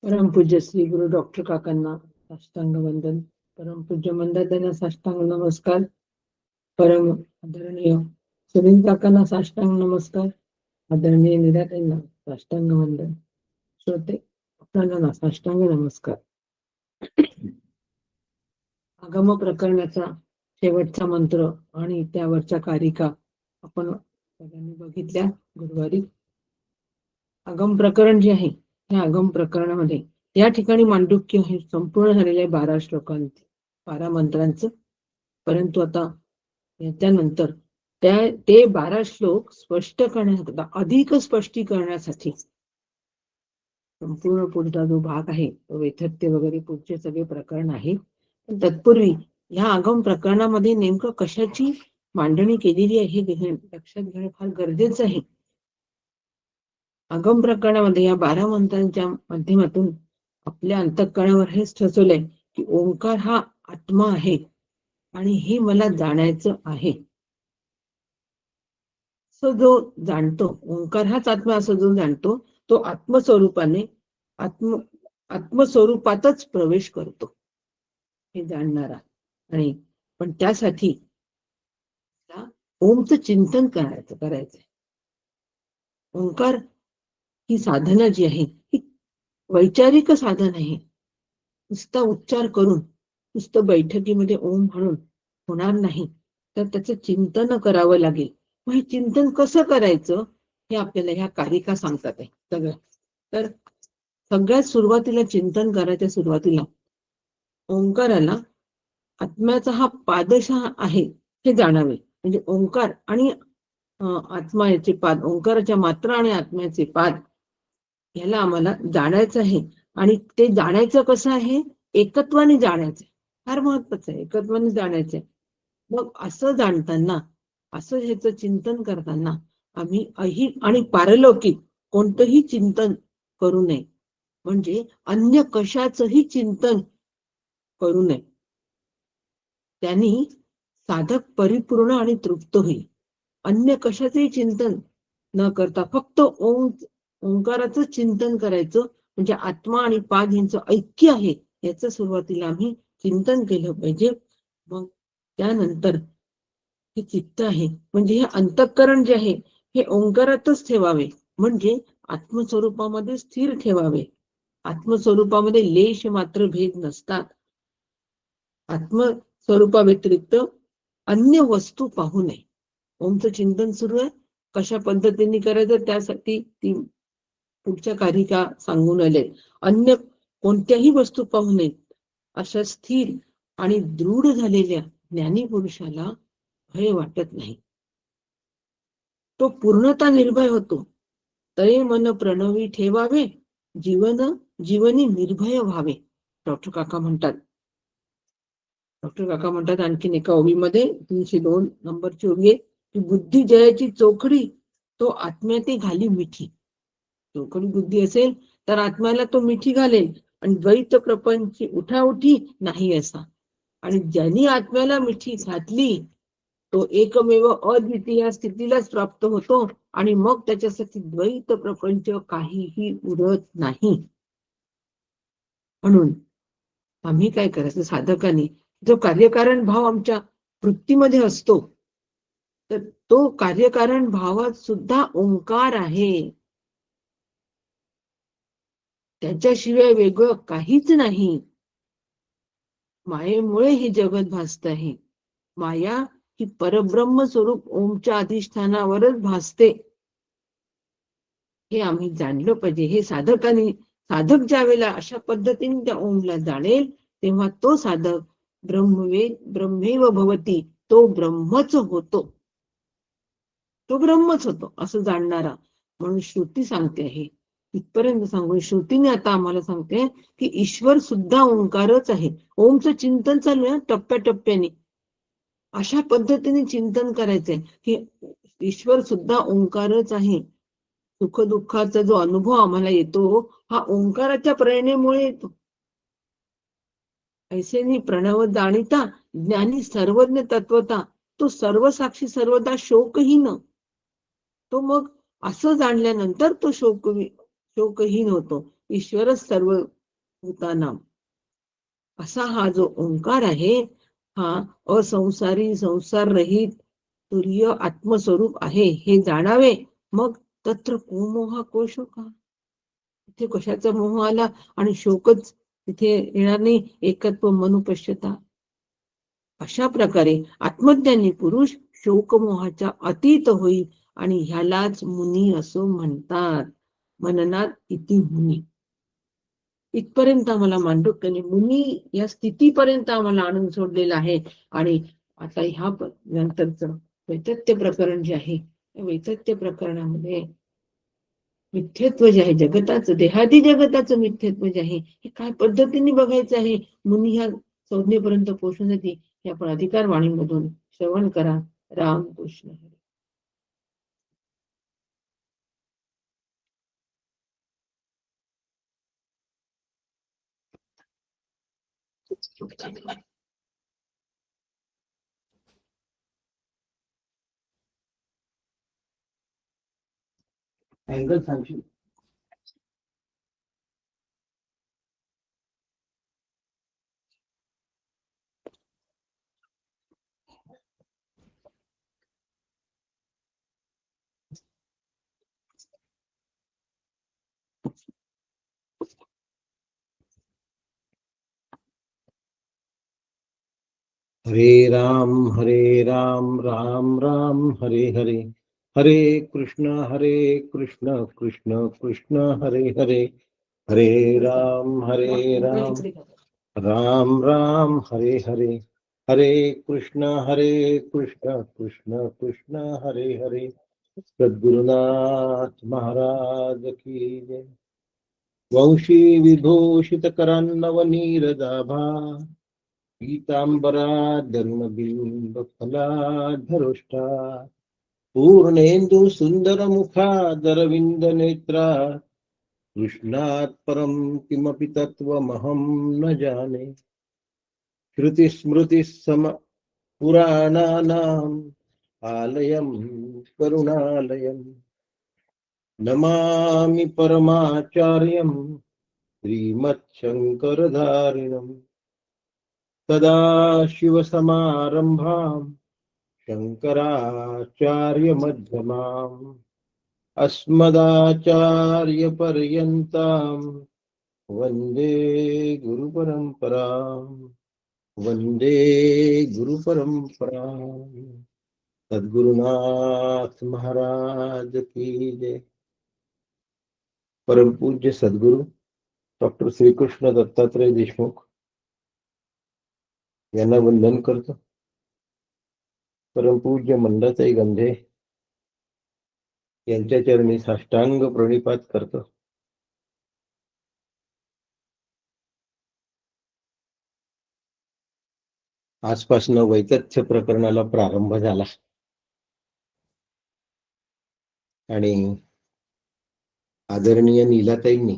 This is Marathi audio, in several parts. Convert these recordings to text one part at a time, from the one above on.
परमपूज्य श्री गुरु डॉक्टर काकांना साष्टांग वंदन. परमपूज्य मंदाताईंना साष्टांग नमस्कार. परम आदरणीय सुनील काकांना साष्टांग नमस्कार. आदरणीय निराताईंना साष्टांग वंदन. श्रोते आपल्याला साष्टांग नमस्कार. आगम प्रकरणाचा शेवटचा मंत्र आणि त्यावरच्या कारिका आपण सगळ्यांनी बघितल्या गुरुवारी. आगम प्रकरण जे आहे त्या आगम प्रकरणामध्ये या ठिकाणी मांडुक्य हे संपूर्ण झालेले 12 श्लोकांचे 12 मंत्रांचं. परंतु आता त्यानंतर ते 12 श्लोक स्पष्ट करण्यासाठी, अधिक स्पष्टीकरणासाठी संपूर्ण पुढचा जो भाग आहे तो वैथत्य वगैरे पुढचे सगळे प्रकरण आहे. पण तत्पूर्वी ह्या आगम प्रकरणामध्ये नेमकं कशाची मांडणी केलेली आहे हे लक्षात घेणं फार गरजेचं आहे. आगम प्रकरणामध्ये या 12 मंत्रांच्या माध्यमातून आपल्या अंतःकरणावर हेच ठसवलंय की ओंकार हा आत्मा आहे आणि हे मला जाणायचं आहे. असं जो जाणतो, ओंकार हाच आत्मा असं जो जाणतो, तो आत्मस्वरूपाने आत्मस्वरूपातच प्रवेश करतो हे जाणणारा. आणि पण त्यासाठी ओमचं चिंतन करायचंय. ओंकार ही साधना जी आहे ही वैचारिक साधन आहे. नुसता उच्चार करून नुसतं बैठकीमध्ये ओम म्हणून होणार नाही, तर त्याचं चिंतन करावं लागेल. मग हे चिंतन कसं करायचं हे आपल्याला ह्या कारिका सांगतात आहे सगळं. तर सगळ्यात सुरुवातीला चिंतन करायच्या सुरुवातीला ओंकाराला आत्म्याचा हा पादशः आहे हे जाणावे. म्हणजे ओंकार आणि आत्मा याचे पाद, ओंकाराच्या मात्रा आणि आत्म्याचे पाद याला आम्हाला जाणायचं आहे. आणि ते जाणायचं कसं आहे? एकत्वाने जाणायचं. फार महत्वाचं आहे, एकत्वाने जाणायचंय. मग असं जाणताना, असं ह्याचं चिंतन करताना आम्ही ऐहिक आणि पारलौकिक कोणतंही चिंतन करू नये. म्हणजे अन्य कशाचंही चिंतन करू नये. त्यांनी साधक परिपूर्ण आणि तृप्त होईल. अन्य कशाचंही चिंतन न करता फक्त ओंकाराचं चिंतन करायचं. म्हणजे आत्मा आणि पाद यांचं ऐक्य आहे याचं सुरुवातीला आम्ही चिंतन केलं पाहिजे. मग त्यानंतर हे चित्त आहे म्हणजे हे अंतःकरण जे आहे हे ओंकारातच ठेवावे. म्हणजे आत्मस्वरूपामध्ये स्थिर ठेवावे. आत्मस्वरूपामध्ये लेश मात्र भेद नसतात. आत्मस्वरूपा व्यतिरिक्त अन्य वस्तू पाहू नये. ओमचं चिंतन सुरू आहे, कशा पद्धतीने करायचं त्यासाठी ती पुढच्या कारिका सांगून आले. अन्य कोणत्याही वस्तू पाहू नयेत. अशा स्थिर आणि दृढ झालेल्या ज्ञानी पुरुषाला भय वाटत नाही. तो पूर्णता निर्भय होतो. तये मन प्रणवी ठेवावे, जीवनी निर्भय व्हावे. डॉक्टर काका म्हणतात आणखीन एका ओवीमध्ये 302 नंबरची ओवी आहे की बुद्धी जयाची चोखडी तो आत्म्याते घाली मिठी. चोखडी बुद्धी असेल तर आत्म्याला तो मिठी घालेल आणि द्वैत प्रपंच उठाउठी नाही असा. आणि ज्यांनी आत्म्याला मिठी घातली तो एकमेव अद्वितीय स्थितीलाच प्राप्त होतो आणि मग त्याच्यासाठी द्वैत प्रपंच काहीही उरत नाही. म्हणून आम्ही काय करायचं, साधकांनी जो कार्यकारण भाव आमच्या वृत्तीमध्ये असतो तर तो कार्यकारण भावात सुद्धा ओंकार आहे. त्याच्याशिवाय वेगळं काहीच नाही. मायेमुळे हे जगत भासत आहे. माया ही परब्रह्म स्वरूप ओमच्या अधिष्ठानावरच भासते. हे आम्ही जाणलं पाहिजे. हे साधक ज्या वेळेला अशा पद्धतीने त्या ओमला जाणेल तेव्हा तो साधक ब्रह्मेव भवती, तो ब्रह्मच होतो. तो ब्रह्मच होतो असं जाणणारा. म्हणून श्रुती सांगते आहे, इथपर्यंत सांगून श्रुतीने आता आम्हाला सांगते की ईश्वर सुद्धा ओंकारच आहे. ओमचं चिंतन चालू आहे टप्प्याटप्प्याने. अशा पद्धतीने चिंतन करायचंय की ईश्वर सुद्धा ओंकारच आहे. सुख दुःखाचा जो अनुभव आम्हाला येतो हा ओंकाराच्या प्रेरणेमुळे येतो. ऐसेनी प्रणव जाणीता ज्ञानी सर्वज्ञ तत्वता, तो सर्वसाक्षी सर्वदा शोकहीन. तो मग असं जाणल्यानंतर तो शोकहीन होतो. ईश्वरच सर्व भूतानाम असा हा जो ओंकार आहे, हा असंसारी संसार रहित तुर्य आत्मस्वरूप आहे हे जाणावे. मग तत्र को मोह को शोक, तिथे कशाचा मोह आला आणि शोकच तिथे येणार नाही. एकत्व मनुपश्यता. अशा प्रकारे आत्मज्ञानी पुरुष शोकमोहाच्या अतीत होईल आणि ह्यालाच मुनी असं म्हणतात. मननात इति मुनी. इथपर्यंत आम्हाला मांडुक्याने मुनी या स्थितीपर्यंत आम्हाला आणून सोडलेलं आहे. आणि आता ह्या नंतरचं वैतथ्य प्रकरण जे आहे, वैतथ्य प्रकरणामध्ये मिथ्यत्व जे आहे जगताचं, देहादी जगताचं मिथ्यत्व जे आहे, हे काय पद्धतीने बघायचं आहे. मुनी ह्या संज्ञेपर्यंत पोहोचण्यासाठी हे आपण अधिकार वाणीमधून श्रवण करा. राम कृष्ण हरी. अँगल सांगशील? हरे राम राम राम हरे हरे, हरे कृष्ण कृष्ण कृष्ण हरे हरे, हरे राम राम राम हरे हरे, हरे कृष्ण कृष्ण कृष्ण हरे हरे. सद्गुरुनाथ महाराज की जय. वंशी विभूषित करान्नवनीरदाभा, पीतांबरा धर्मबिंब फलाधरोष्ठा, पूर्णेन्दु सुंदर मुखादरविंद नेत्रा, कृष्णात् परं किमपि तत्त्वमहं न जाने. श्रुति स्मृति सम पुराणानाम् आलयं करुणालयं, नमामि परमाचार्यं श्रीमच्छङ्करधारिणम्. सदाशिवसमारम्भाम् शङ्कराचार्यमध्यमाम्, अस्मदाचार्यपर्यन्ताम् वन्दे गुरुपरम्पराम्, वन्दे गुरुपरम्पराम्. सद्गुरुनाथ महाराज की जय. परम पूज्य सद्गुरु डॉक्टर श्रीकृष्ण दत्तात्रय देशमुख यांना वंदन करतो. परम पूज्य मंदाताई गंधे यांच्या चरणी साष्टांग प्रणिपात करतो. आजपासून वैतथ्य प्रकरणाला प्रारंभ झाला आणि आदरणीय नीलाताईंनी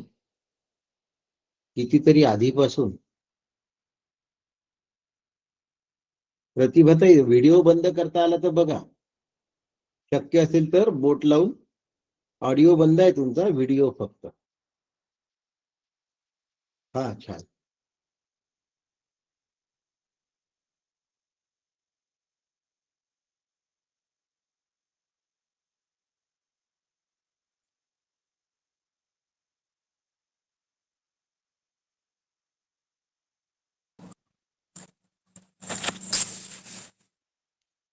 कितीतरी आधीपासून, प्रतिभाताई व्हिडिओ बंद करता आला तर बघा, शक्य असेल तर बोट लावून. ऑडिओ बंद आहे तुमचा, व्हिडिओ फक्त. हा छान.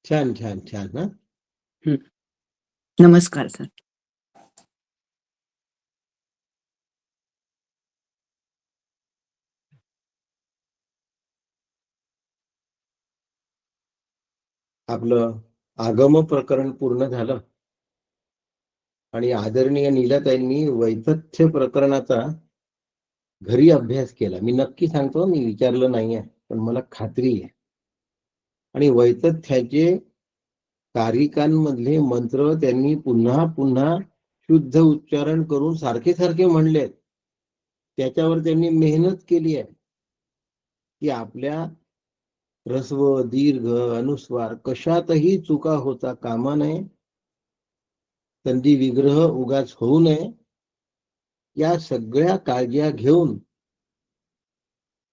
छान छान छान. हा नमस्कार सर. आपलं आगम प्रकरण पूर्ण झालं आणि आदरणीय नीलाताईंनी वैतथ्य प्रकरणाचा घरी अभ्यास केला. मी नक्की सांगतो, मी विचारलं नाहीये पण मला खात्री आहे. आणि वैतथ्याचे कारिकांमधले मंत्र त्यांनी पुन्हा पुन्हा शुद्ध उच्चारण करून सारखे सारखे म्हणलेत. त्याच्यावर त्यांनी मेहनत केली आहे की आपल्या ह्रस्व दीर्घ अनुस्वार कशातही चुका होता कामा नये, संधी विग्रह उगाच होऊ नये, या सगळ्या काळज्या घेऊन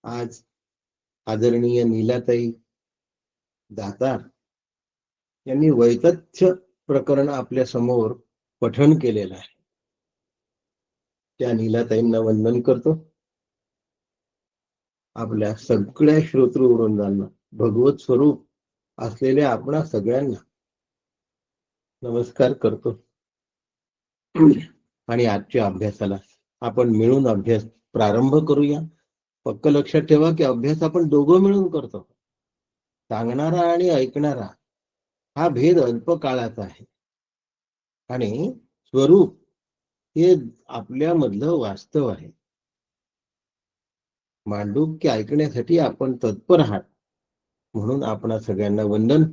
आज आदरणीय नीलाताई दातार यांनी वैतथ्य प्रकरण आपल्या समोर पठण केलेलं आहे. त्या नीलाताईंना वंदन करतो. आपल्या सगळ्या श्रोतृवृंदांना, भगवत स्वरूप असलेल्या आपणा सगळ्यांना नमस्कार करतो. आणि आजच्या अभ्यासाला आपण मिळून अभ्यास प्रारंभ करूया. पक्क लक्षात ठेवा की अभ्यास आपण दोघं मिळून करतो. सांगणारा आणि ऐकणारा हा भेद अल्पकाळाचा आहे आणि स्वरूप हे आपल्यामधलं वास्तव आहे. मांडूक्य ऐकण्यासाठी आपण तत्पर आहात म्हणून आपणा सगळ्यांना वंदन.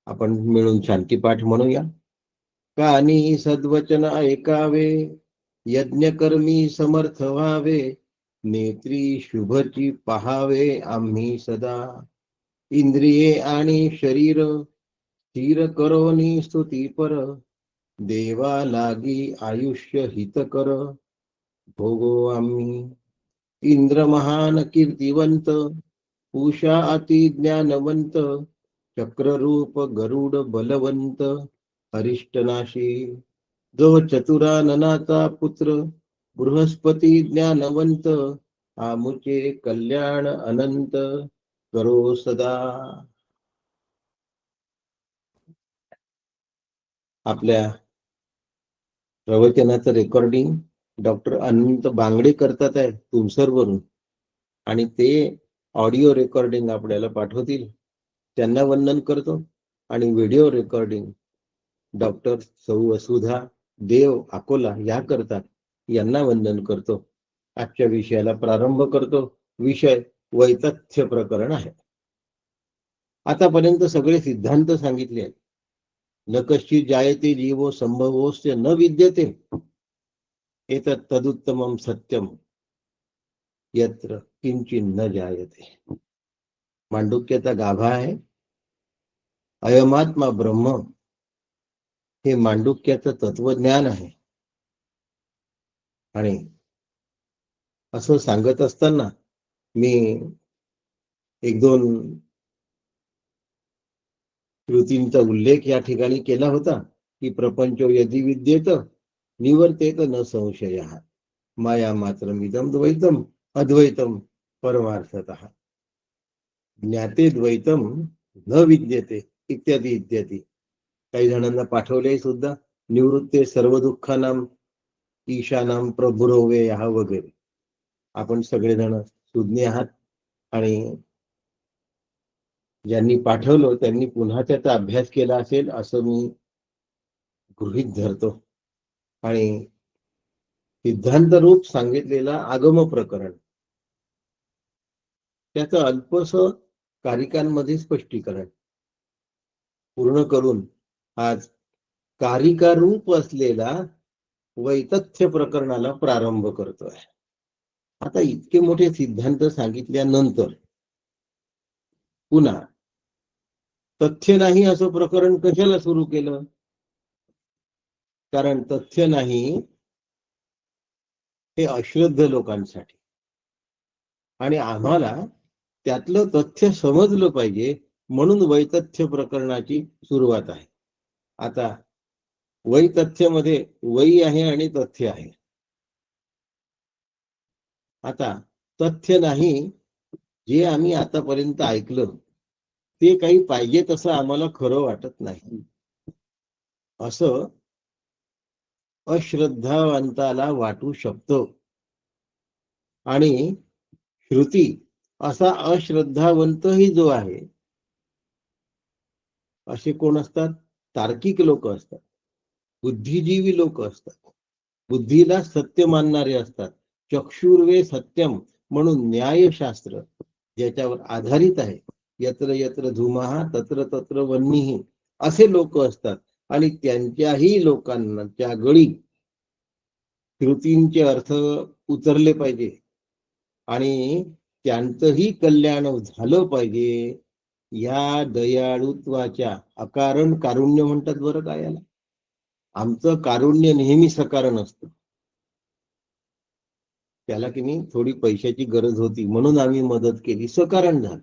आपण मिळून शांतीपाठ म्हणूया. कानी सद्वचन ऐकावे, यज्ञकर्मी समर्थ व्हावे, नेत्री शुभची पहावे आम्ही सदा, इंद्रिये आणि शरीर स्थिर करोनी स्तुती पर, देवा लागी आयुष्य हित कर भोगो आम्ही. इंद्र महान कीर्तिवंत, उषा अति ज्ञानवंत, चक्ररूप गरुड बलवंत, अरिष्टनाशी, जो चतुराननाचा पुत्र, बृहस्पती ज्ञानवंत, आमुचे कल्याण अनंत करो सदा. आपल्या प्रवचनाचं रेकॉर्डिंग डॉक्टर अनंत बांगडे करतात आहे तुमसरवरून, आणि ते ऑडिओ रेकॉर्डिंग आपल्याला पाठवतील. त्यांना वंदन करतो. आणि व्हिडिओ रेकॉर्डिंग डॉक्टर सौ वसुधा देव अकोला या करतात. यांना वंदन करतो. आजच्या विषयाला प्रारंभ करतो. विषय वैतथ्य प्रकरण आहे. आतापर्यंत सगळे सिद्धांत सांगितले आहेत. न कश्चित् जायते जीवो संभवोस्य न विद्यते, एतत् तदुत्तमं सत्यम यत्र किंचित् न जायते. मांडुक्याचा गाभा आहे. अयमात्मा ब्रह्म हे मांडुक्याचं तत्वज्ञान आहे. आणि असं सांगत असताना मी एक दोन कृतींचा उल्लेख या ठिकाणी केला होता की प्रपंचो यदि विद्येत निवर्तेत न संशयः, माया मात्रमिदं द्वैतम अद्वैतम परमार्थतः, ज्ञाते द्वैतम न विद्यते इत्यादी इत्यादी. काही जणांना पाठवले सुद्धा. निवृत्ते सर्व दुःखानां ईशानां प्रभुरोवे हा वगैरे. आपण सगळेजण सुज्ञ आहात आणि ज्यांनी पाठवलं त्यांनी पुन्हा त्याचा अभ्यास केला असेल असं मी गृहीत धरतो. आणि सिद्धांत रूप सांगितलेला आगम प्रकरण त्याचं अल्पस कारिकांमध्ये स्पष्टीकरण पूर्ण करून आज कारिकारूप असलेला वैतथ्य प्रकरणाला प्रारंभ करतोय. आता इतके मोठे सिद्धांत सांगितल्यानंतर पुन्हा तथ्य नाही असं प्रकरण कशाला सुरू केलं? कारण तथ्य नाही हे अश्रद्ध लोकांसाठी, आणि आम्हाला त्यातलं तथ्य समजलं पाहिजे म्हणून वैतथ्य प्रकरणाची सुरुवात आहे. आता वैतथ्यमध्ये वै आहे आणि तथ्य आहे. आता तथ्य नाही जे आम्ही आतापर्यंत ऐकलं ते काही पाहिजे तसं आम्हाला खरं वाटत नाही असं अश्रद्धावंताला वाटू शकतं. आणि श्रुती असा अश्रद्धावंतही जो आहे, असे कोण असतात? तार्किक लोक असतात, बुद्धिजीवी लोक असतात, बुद्धीला सत्य मानणारे असतात. चक्षुर्वे सत्यम म्हणून न्यायशास्त्र ज्याच्यावर आधारित आहे, यत्र यत्र धुमः तत्र तत्र वह्निः असे लोक असतात. आणि त्यांच्याही लोकांच्या गळी श्रुतींचे अर्थ उतरले पाहिजे आणि त्यांचंही कल्याण झालं पाहिजे. या दयाळुत्वाच्या अकारण कारुण्य म्हणतात बरं का याला. आमचं कारुण्य नेहमी सकारण असतं. त्याला की नाही थोडी पैशाची गरज होती म्हणून आम्ही मदत केली, सकारण झालं.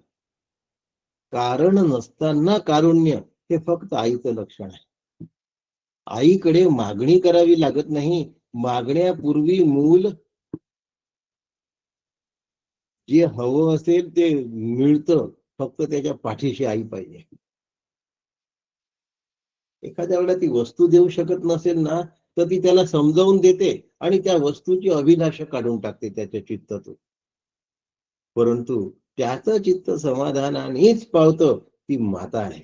कारण नसताना कारुण्य हे फक्त आईचं लक्षण आहे. आईकडे मागणी करावी लागत नाही. मागण्यापूर्वी मूल जे हवं असेल ते मिळतं, फक्त त्याच्या पाठीशी आई पाहिजे. एखाद्या वेळेला ती वस्तू देऊ शकत नसेल ना, तर ती त्याला समजावून देते आणि त्या वस्तूची अभिलाषा काढून टाकते त्याच्या चित्तातून. परंतु त्याचं चित्त समाधानानेच पावतं ती माता आहे.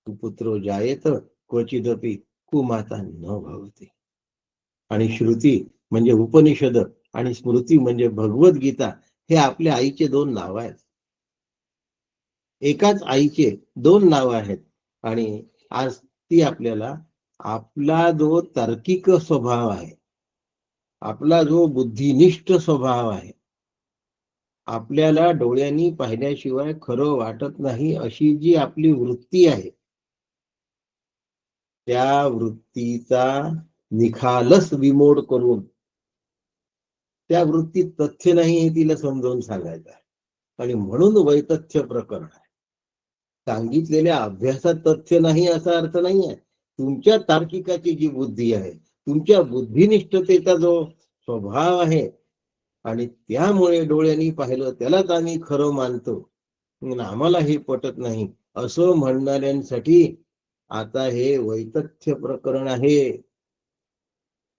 पुत्रो जायेत क्वचिदपि कुमाता न भवते. आणि श्रुती म्हणजे उपनिषद आणि स्मृती म्हणजे भगवद्गीता हे आपल्या आईचे दोन नाव आहेत. एकाच आईचे दोन नाव आहेत. आणि आज ती आपल्याला आपला जो तार्किक स्वभाव आहे, आपला जो बुद्धिनिष्ठ स्वभाव आहे, आपल्याला डोळ्यांनी पाहिल्याशिवाय खरं वाटत नाही अशी जी आपली वृत्ती आहे, त्या वृत्तीचा निखालस विमोड करून त्या वृत्तीत तथ्य नाही हे तिला समजावून सांगायचं आहे. आणि म्हणून वैतथ्य प्रकरण आहे. सांगितलेल्या अभ्यासात तथ्य नाही असा अर्थ नाही आहे. तुमच्या तार्किकाची जी बुद्धी आहे, तुमच्या बुद्धिनिष्ठतेचा जो स्वभाव आहे, आणि त्यामुळे डोळ्यांनी पाहिलं त्यालाच आम्ही खरं मानतो, आम्हाला हे पटत नाही असं म्हणणाऱ्यांसाठी आता हे वैतथ्य प्रकरण आहे.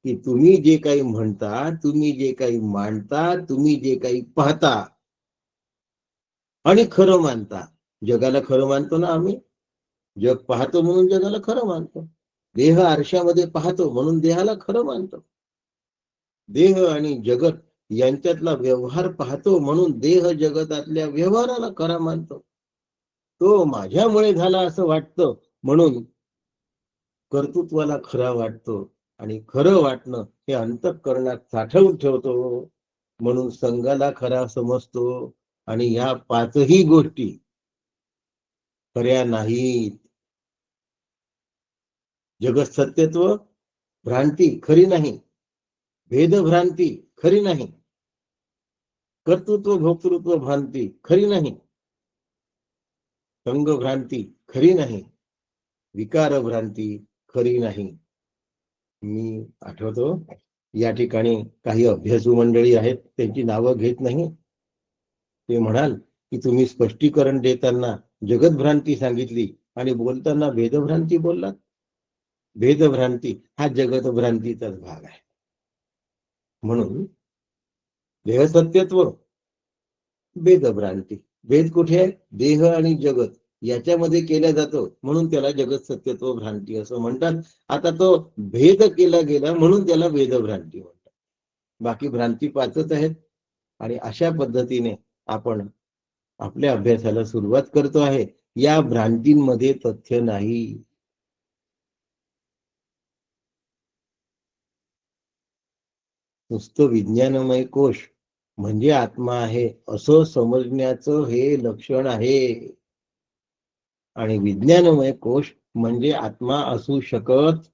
की तुम्ही जे काही म्हणता, तुम्ही जे काही मांडता, तुम्ही जे काही पाहता आणि खरं मानता, जगाला खरं मानतो ना आम्ही. जग पाहतो म्हणून जगाला खरं मानतो. देह आरशामध्ये पाहतो म्हणून देहाला खरं मानतो. देह आणि जगत यांच्यातला व्यवहार पाहतो म्हणून देह जगतातल्या व्यवहाराला खरा मानतो. तो माझ्यामुळे झाला असं वाटतं म्हणून कर्तृत्वाला खरा वाटतो. आणि खरं वाटणं हे अंतःकरणात साठवून ठेवतो म्हणून संघाला खरा समजतो. आणि या पाचही गोष्टी खऱ्या नाहीत. जगत सत्यत्व भ्रांती खरी नाही, भेदभ्रांती खरी नाही, कर्तृत्व भोक्तृत्व भ्रांती खरी नाही, संघ भ्रांती खरी नाही, विकार भ्रांती खरी नाही. मी आठवतो या ठिकाणी काही अभ्यासू मंडळी आहेत, त्यांची नावं घेत नाही. ते म्हणाल की तुम्ही स्पष्टीकरण देताना जगतभ्रांती सांगितली आणि बोलताना भेदभ्रांती बोललात. भेदभ्रांती हा जगतभ्रांतीचाच भाग आहे. म्हणून देहसत्यत्व, भेदभ्रांती. भेद कुठे आहे? देह आणि जगत याच्यामध्ये केला जातो म्हणून त्याला जगत सत्यत्व भ्रांती असं म्हणतात. आता तो भेद केला गेला म्हणून त्याला भेदभ्रांती म्हणतात. बाकी भ्रांती पाचच आहेत. आणि अशा पद्धतीने आपण आपल्या अभ्यासाला सुरुवात करतो आहे. या भ्रांतींमध्ये तथ्य नाही. नुसतं विज्ञानमय कोश म्हणजे आत्मा आहे असं समजण्याचं हे लक्षण आहे. आणि विज्ञानमय कोश म्हणजे आत्मा असू शकत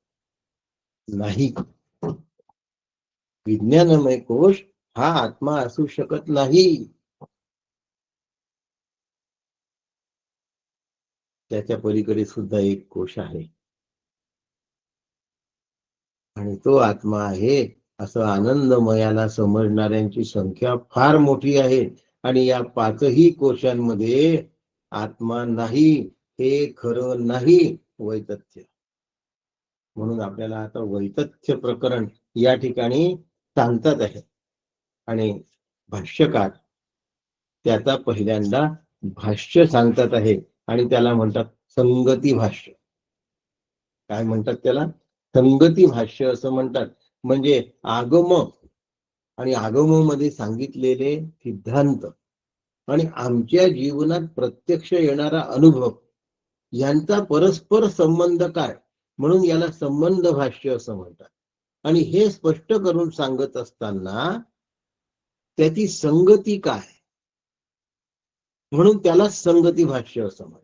नाही. विज्ञानमय कोश हा आत्मा असू शकत नाही. त्याच्या पलीकडे सुद्धा एक कोश आहे आणि तो आत्मा आहे असं आनंदमयाला समजणाऱ्यांची संख्या फार मोठी आहे. आणि या पाचही कोशांमध्ये आत्मा नाही हे खरं नाही, वैतथ्य. म्हणून आपल्याला आता वैतथ्य प्रकरण या ठिकाणी सांगतात आहे. आणि भाष्यकार त्याचा पहिल्यांदा भाष्य सांगतात आहे आणि त्याला म्हणतात संगती भाष्य. काय म्हणतात त्याला? संगती भाष्य असं म्हणतात. म्हणजे आगम आणि आगमामध्ये सांगितलेले सिद्धांत आणि आमच्या जीवनात प्रत्यक्ष येणारा अनुभव यांचा परस्पर संबंध काय, म्हणून याला संबंध भाष्य असं म्हणतात. आणि हे स्पष्ट करून सांगत असताना त्याची संगती काय, म्हणून त्याला संगती भाष्य असं म्हणतात.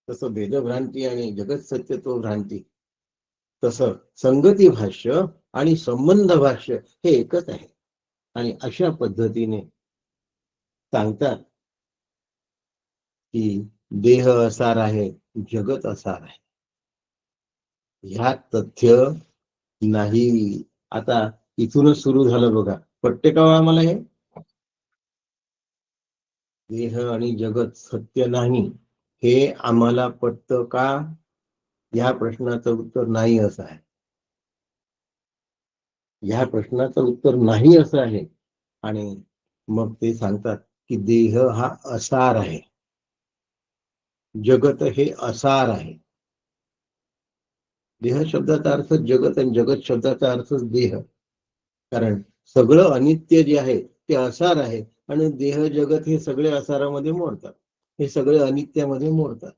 तसं भेदभ्रांती आणि जगत सत्यत्व भ्रांती तसं संगती भाष्य आणि संबंध भाष्य हे एकच आहे. आणि अशा पद्धतीने सांगतात की देह असार आहे, जगत असार आहे. ह्या तथ्य नाही. आता इथूनच सुरू झालं बघा. पटते का हो आम्हाला हे? देह आणि जगत सत्य नाही हे आम्हाला पटतं का? ह्या प्रश्नाचं उत्तर नाही असं आहे. ह्या प्रश्नाचं उत्तर नाही असं आहे. आणि मग ते सांगतात की देह हा असार आहे, जगत हे असार आहे. देह शब्दाचा अर्थ जगत आणि जगत शब्दाचा अर्थ देह. कारण सगळं अनित्य जे आहे ते असार आहे आणि देह जगत हे सगळे असारामध्ये मोडतात, हे सगळे अनित्यामध्ये मोडतात.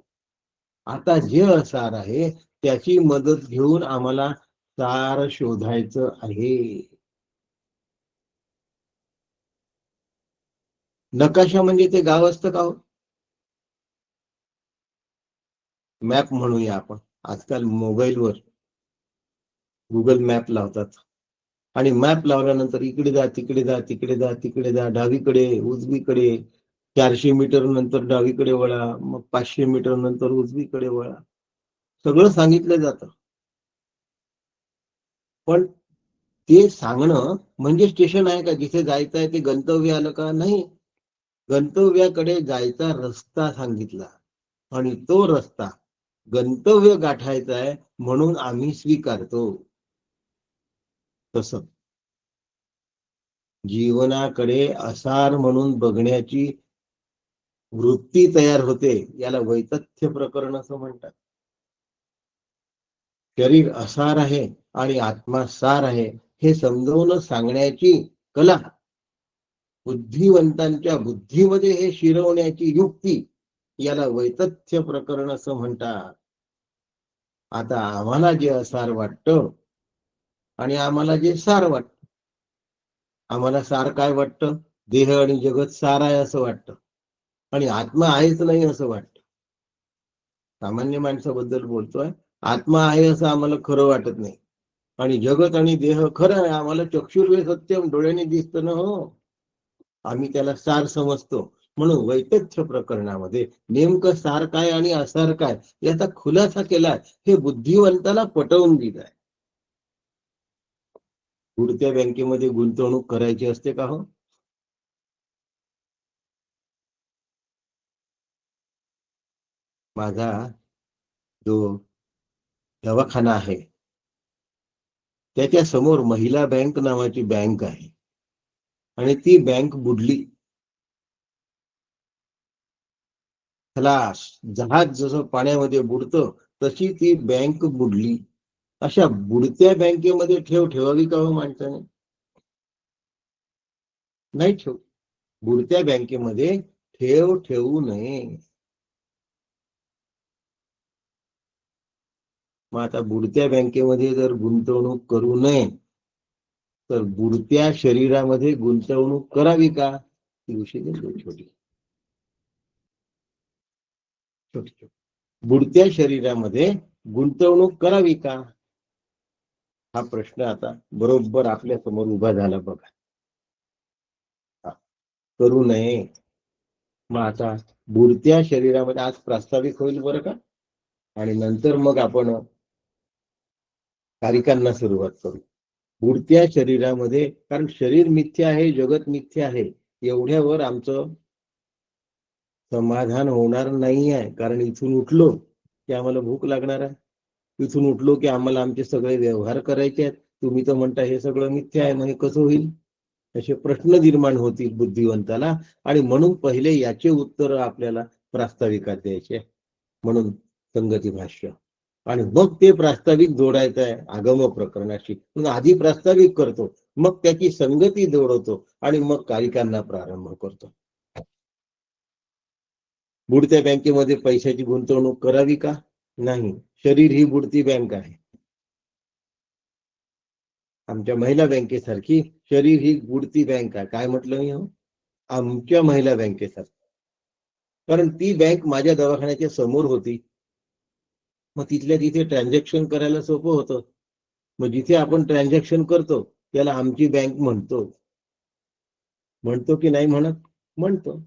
आता जे असार आहे त्याची मदत घेऊन आम्हाला सार शोधायचं आहे. नकाशा म्हणजे ते गाव असतं का हो? मॅप म्हणूया आपण. आजकाल मोबाईलवर गुगल मॅप लावतात आणि मॅप लावल्यानंतर इकडे जा, तिकडे जा, तिकडे जा, तिकडे जा, डावीकडे, उजवीकडे, 400 मीटर नंतर डावीकडे वळा, मग 500 मीटर नंतर उजवीकडे वळा, सगळं सांगितलं जातं. पण ते सांगणं म्हणजे स्टेशन आहे का? जिथे जायचं आहे ते गंतव्य आलं का? नाही. गंतव्याकडे जायचा रस्ता सांगितला आणि तो रस्ता गंतव्य गाठायचा आहे म्हणून आम्ही स्वीकारतो. तसं जीवनाकडे असार म्हणून बघण्याची वृत्ती तयार होते, याला वैतथ्य प्रकरण असं म्हणतात. शरीर असार आहे आणि आत्मा सार आहे हे समजावून सांगण्याची कला, बुद्धिवंतांच्या बुद्धीमध्ये हे शिरवण्याची युक्ती, याला वैतथ्य प्रकरण असं म्हणतात. आता आम्हाला जे असार वाटतं आणि आम्हाला जे सार वाटतं, आम्हाला सार काय वाटतं? देह आणि जगत सार आहे असं वाटतं आणि आत्मा आहेच नाही असं वाटतं. सामान्य माणसाबद्दल बोलतोय. आत्मा आहे असं आम्हाला खरं वाटत नाही आणि जगत आणि देह खरं आहे. आम्हाला चक्षुर्वे सत्यम, डोळ्याने दिसतं ना हो, आम्ही त्याला सार समजतो. म्हणून वैतथ्य प्रकरणामध्ये नेमकं सार काय आणि असार काय याचा खुलासा केलाय, हे बुद्धिवंताला पटवून दिलाय. बुडत्या बँकेमध्ये गुंतवणूक करायची असते का हो? माझा जो दवाखाना आहे त्याच्या समोर महिला बँक नावाची बँक आहे आणि ती बँक बुडली. खलास, जहाज जसं पाण्यामध्ये बुडतं तशी ती बँक बुडली. अशा बुडत्या बँकेमध्ये ठेवावी का हो माणसाने? नाही ठेव. बुडत्या बँकेमध्ये ठेवू नये. मग आता बुडत्या बँकेमध्ये जर गुंतवणूक करू नये तर बुडत्या शरीरामध्ये गुंतवणूक करावी का? ती गोष्ट छोटी छोटी. बुडत्या शरीरामध्ये गुंतवणूक करावी का? हा प्रश्न आता बरोबर आपल्या समोर उभा झाला बघा. करू नये. मग आता बुडत्या शरीरामध्ये आज प्रास्ताविक होईल बरं का, आणि नंतर मग आपण कारिकांना सुरुवात करू. बुडत्या शरीरामध्ये, कारण शरीर मिथ्या आहे, जगत मिथ्या आहे, एवढ्यावर आमचं समाधान होणार नाही आहे. कारण इथून उठलो की आम्हाला भूक लागणार आहे, इथून उठलो की आम्हाला आमचे सगळे व्यवहार करायचे आहेत. तुम्ही तर म्हणता हे सगळं मिथ्या आहे, म्हणजे कसं होईल? असे प्रश्न निर्माण होतील बुद्धिवंताला. आणि म्हणून पहिले याचे उत्तर आपल्याला प्रास्ताविकात द्यायचे. म्हणून संगती भाष्य आणि मग ते प्रास्ताविक जोडायचं आहे आगम प्रकरणाशी. म्हणून आधी प्रास्ताविक करतो, मग त्याची संगती जोडवतो आणि मग कारिकांना प्रारंभ करतो. बुडत्या बँकेमध्ये पैशाची गुंतवणूक करावी का? नाही. शरीर ही बुडती बँक आहे. आमच्या महिला बँकेसारखी शरीर ही बुडती बँक आहे. काय म्हटलं मी हो? आमच्या महिला बँकेसारखी. कारण ती बँक माझ्या दवाखान्याच्या समोर होती. मग तिथल्या तिथे ट्रान्झॅक्शन करायला सोपं होतं. मग जिथे आपण ट्रान्झॅक्शन करतो त्याला आमची बँक म्हणतो की नाही म्हणतो.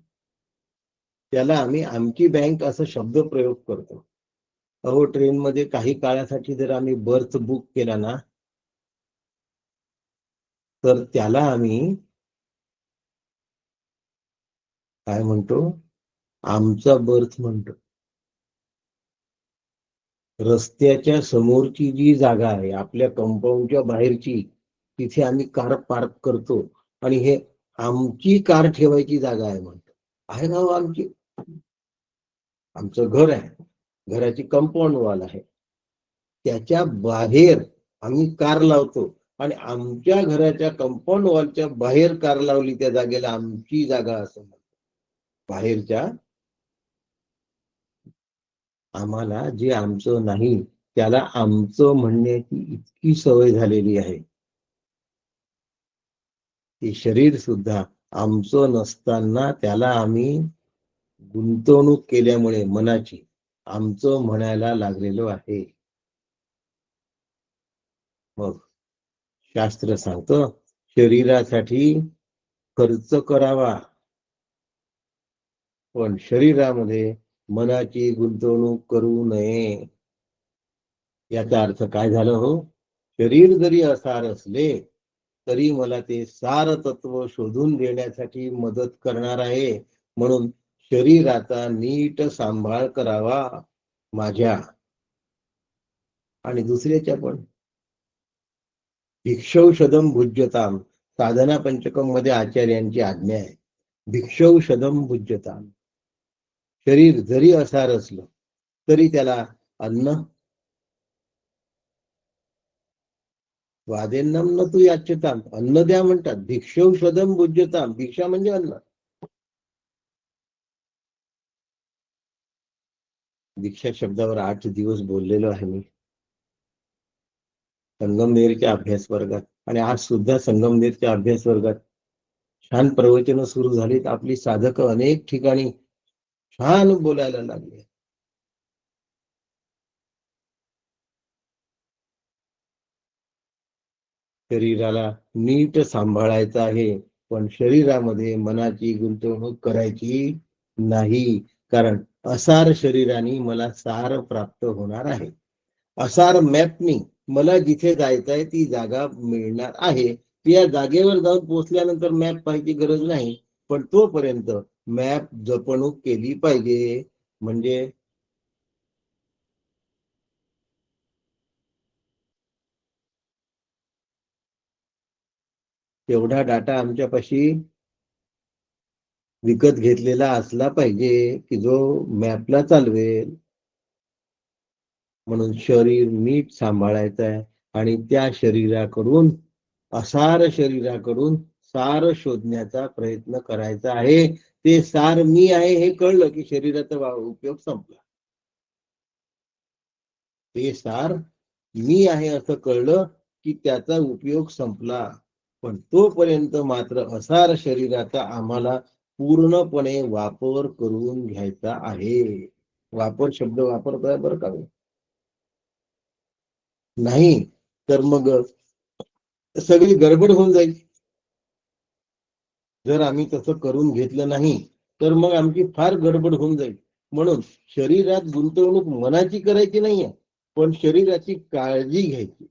त्याला आम्ही आमची बँक असा शब्द प्रयोग करतो. अहो, ट्रेनमध्ये काही काळासाठी जर आम्ही बर्थ बुक केला ना, तर त्याला आम्ही काय म्हणतो, आमचा बर्थ म्हणतो. रस्त्याच्या समोरची जी जागा आहे, आपल्या कंपाऊंडच्या बाहेरची, तिथे आम्ही कार पार्क करतो आणि हे आमची कार ठेवायची जागा आहे म्हणतो. आहे ना हो आमची. आमचं घर आहे, घराची कंपाऊंड वॉल आहे, त्याच्या बाहेर आम्ही कार लावतो आणि आमच्या घराच्या कंपाऊंड वॉलच्या बाहेर कार लावली त्या जागेला आमची जागा असं म्हणतो. बाहेरच्या आम्हाला जे आमचं नाही त्याला आमचं म्हणण्याची इतकी सवय झालेली आहे. ते शरीर सुद्धा आमचं नसताना त्याला आम्ही गुंतवणूक केल्यामुळे मनाची आमचं म्हणायला लागलेलो आहे. मग शास्त्र सांगतं, शरीरासाठी खर्च करावा, पण शरीरामध्ये मनाची गुंतवणूक करू नये. याचा अर्थ काय झालं हो? शरीर जरी असार असले तरी मला ते सार तत्व शोधून देण्यासाठी मदत करणार आहे. म्हणून शरीराचा नीट सांभाळ करावा माझ्या आणि दुसऱ्याच्या पण. भिक्षौषधम भुज्यताम, साधना पंचकम मध्ये आचार्यांची आज्ञा आहे. भिक्षौषधम भुज्यताम. शरीर जरी असार असलं तरी त्याला अन्न, वादेन्नम न तू याच्यताम, अन्न द्या म्हणतात. भिक्षौषधम भुज्यताम, भिक्षा म्हणजे अन्न. दीक्षा शब्दावर 8 दिवस बोललेलो आहे मी संगमनेरच्या अभ्यास वर्गात, आणि आज सुद्धा संगमनेरच्या अभ्यास वर्गात छान प्रवचन सुरू झालीत. आपली साधक अनेक ठिकाणी छान बोलायला लागले. शरीराला नीट सांभाळायचं आहे, पण शरीरामध्ये मनाची गुंतवणूक करायची नाही, कारण असार शरीराने मला सार प्राप्त होणार आहे. असार मॅपनी मला जिथे जायचंय ती जागा मिळणार आहे. त्या जागेवर जाऊन पोहोचल्यानंतर मॅप पाहायची गरज नाही, पण तोपर्यंत मॅप जपणूक केली पाहिजे. म्हणजे तेवढा डाटा आमच्यापाशी विकत घेतलेला असला पाहिजे की जो मॅपला चालवेल. म्हणून शरीर नीट सांभाळायचं आहे आणि त्या शरीराकडून, असार शरीराकडून सार शोधण्याचा प्रयत्न करायचा आहे. ते सार मी आहे हे कळलं की शरीराचा उपयोग संपला. ते सार मी आहे असं कळलं की त्याचा उपयोग संपला. पण तोपर्यंत मात्र असार शरीराचा आम्हाला पूर्णपणे वापर करून घ्यायचा आहे. वापर शब्द वापरतोय बरं का, नाही तर मग सगळी गडबड होऊन जाईल. जर आम्ही तसं करून घेतलं नाही तर मग आमची फार गडबड होऊन जाईल. म्हणून शरीरात गुंतवणूक मनाची करायची नाहीये, पण शरीराची काळजी घ्यायची.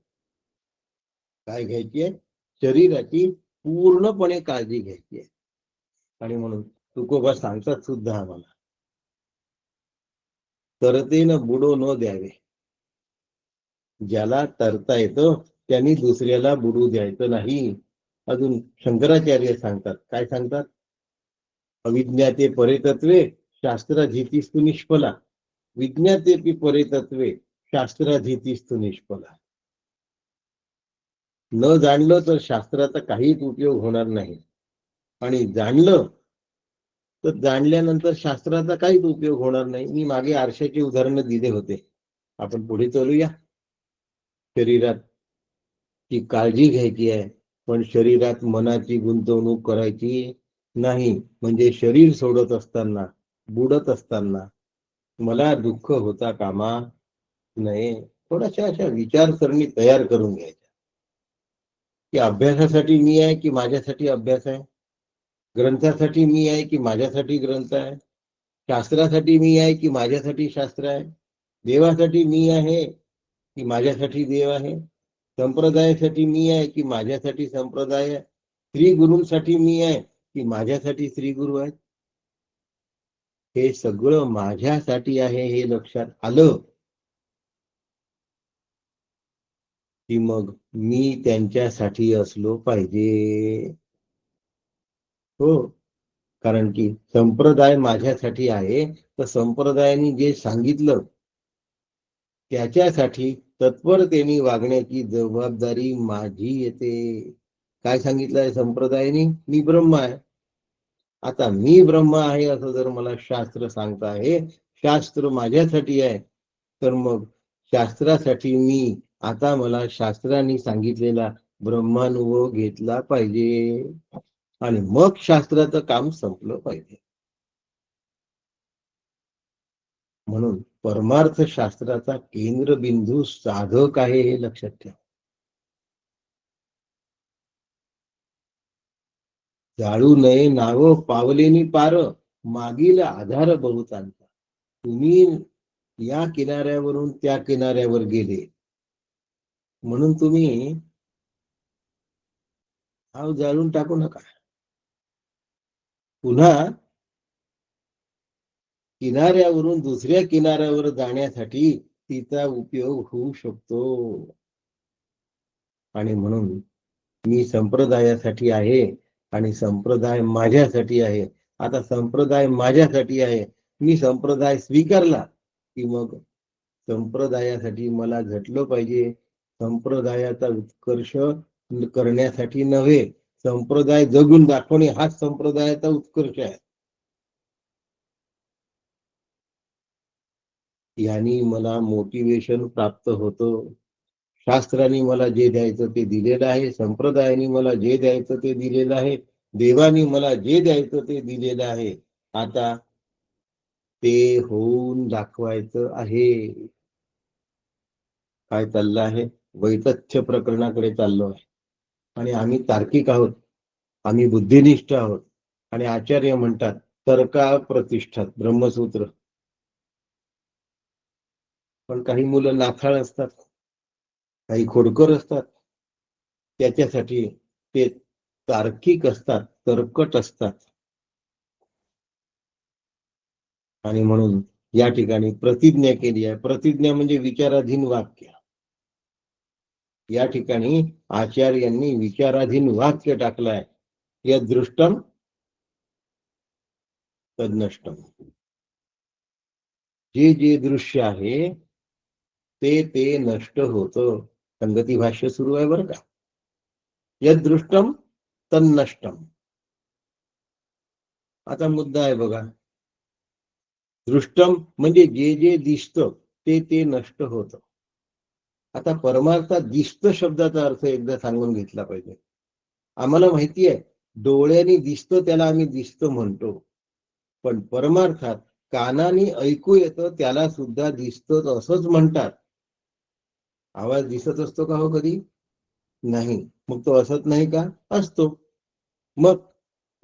काय घ्यायची आहे? शरीराची पूर्णपणे काळजी घ्यायची आहे. आणि म्हणून तुकोबा सांगतात सुद्धा आम्हाला, तरतेनं बुडो न द्यावे. ज्याला तरता येतं त्यांनी दुसऱ्याला बुडू द्यायचं नाही. अजून शंकराचार्य सांगतात, काय सांगतात? अविज्ञाते परेतत्वे शास्त्राधीतिस्तु निष्फला, विज्ञातेपि परेतत्वे शास्त्राधीतिस्तु निष्फला. न जाणलं तर शास्त्राचा काहीच उपयोग होणार नाही, आणि जाणलं तर जाणल्यानंतर शास्त्राचा काहीच उपयोग होणार नाही. मी मागे आरशाची उदाहरणं दिले होते. आपण पुढे चालूया. शरीरात ची काळजी घ्यायची आहे, पण शरीरात मनाची गुंतवणूक करायची नाही. म्हणजे शरीर सोडत असताना, बुडत असताना मला दुःख होता कामा नये. थोड्याशा अशा विचारसरणी तयार करून घ्यायच्या. की अभ्यासासाठी मी आहे की माझ्यासाठी अभ्यास आहे, ग्रंथासाठी मी आहे की माझ्यासाठी ग्रंथ आहे, शास्त्रासाठी मी आहे की माझ्यासाठी शास्त्र आहे, देवासाठी मी आहे की माझ्यासाठी देव आहे, संप्रदायासाठी मी आहे की माझ्यासाठी संप्रदाय आहे, श्री गुरूंसाठी मी आहे की माझ्यासाठी श्री गुरु आहेत. हे सगळं माझ्यासाठी आहे हे लक्षात आलं की मग मी त्यांच्यासाठी असलो पाहिजे. हो, कारण की संप्रदाय माझ्यासाठी आहे, तर संप्रदायाने जे सांगितलं त्याच्यासाठी तत्परतेने वागण्याची जबाबदारी माझी येते. काय सांगितलंय संप्रदायाने? मी ब्रह्म आहे. आता मी ब्रह्म आहे असं जर मला शास्त्र सांगत आहे, शास्त्र माझ्यासाठी आहे, तर मग शास्त्रासाठी मी आता मला शास्त्राने सांगितलेला ब्रह्मानुभव घेतला पाहिजे आणि मग शास्त्राचं काम संपलं पाहिजे. म्हणून परमार्थ शास्त्राचा केंद्रबिंदू साधक आहे हे लक्षात ठेवा. जाळू नये नाव पावलेनी पार, मागील आधार बहुतांचा. तुम्ही या किनाऱ्यावरून त्या किनाऱ्यावर गेले म्हणून तुम्ही नाव जाळून टाकू नका. पुन्हा किनाऱ्यावरून दुसऱ्या किनाऱ्यावर जाण्यासाठी तिचा उपयोग होऊ शकतो. आणि म्हणून मी संप्रदायासाठी आहे आणि संप्रदाय माझ्यासाठी आहे. आता संप्रदाय माझ्यासाठी आहे, मी संप्रदाय स्वीकारला की मग संप्रदायासाठी मला झटलं पाहिजे. संप्रदायाचा उत्कर्ष करण्यासाठी नव्हे, संप्रदाय जगून दाखवणे हाच संप्रदायाचा उत्कर्ष आहे. यांनी मला मोटिवेशन प्राप्त होतं. शास्त्राने मला जे द्यायचं ते दिलेलं आहे, संप्रदायाने मला जे द्यायचं ते दिलेलं आहे, देवानी मला जे द्यायचं ते दिलेलं आहे. आता ते होऊन दाखवायचं आहे. काय चाललं आहे? वैतथ्य प्रकरणाकडे चाललो आहे आणि आम्ही तार्किक आहोत, आम्ही बुद्धिनिष्ठ आहोत आणि आचार्य म्हणतात तर्का प्रतिष्ठात ब्रह्मसूत्र. पण काही मुलं नाथाळ असतात, काही खोडकर असतात, त्याच्यासाठी ते तार्किक असतात, तर्कट असतात. आणि म्हणून या ठिकाणी प्रतिज्ञा केली आहे. प्रतिज्ञा म्हणजे विचाराधीन वाक्य. या ठिकाणी आचार्यांनी विचाराधीन वाक्य टाकलाय, यदृष्टम तद्नष्टम. जे जे दृश्य आहे ते नष्ट होतं. संगती भाष्य सुरू आहे बरं का. यदृष्टम तन्नष्टम. आता मुद्दा आहे बघा, दृष्टम म्हणजे जे जे दिसतं ते नष्ट होतं. आता परमार्थात दिसत शब्दाचा अर्थ एकदा सांगून घेतला पाहिजे. आम्हाला माहिती आहे डोळ्यांनी दिसतं त्याला आम्ही दिसतं म्हणतो, पण परमार्थात कानाने ऐकू येतं त्याला सुद्धा दिसतं असंच म्हणतात. आवाज दिसत असतो का हो कधी? नाही. मग तो असत नाही का? असतो. मग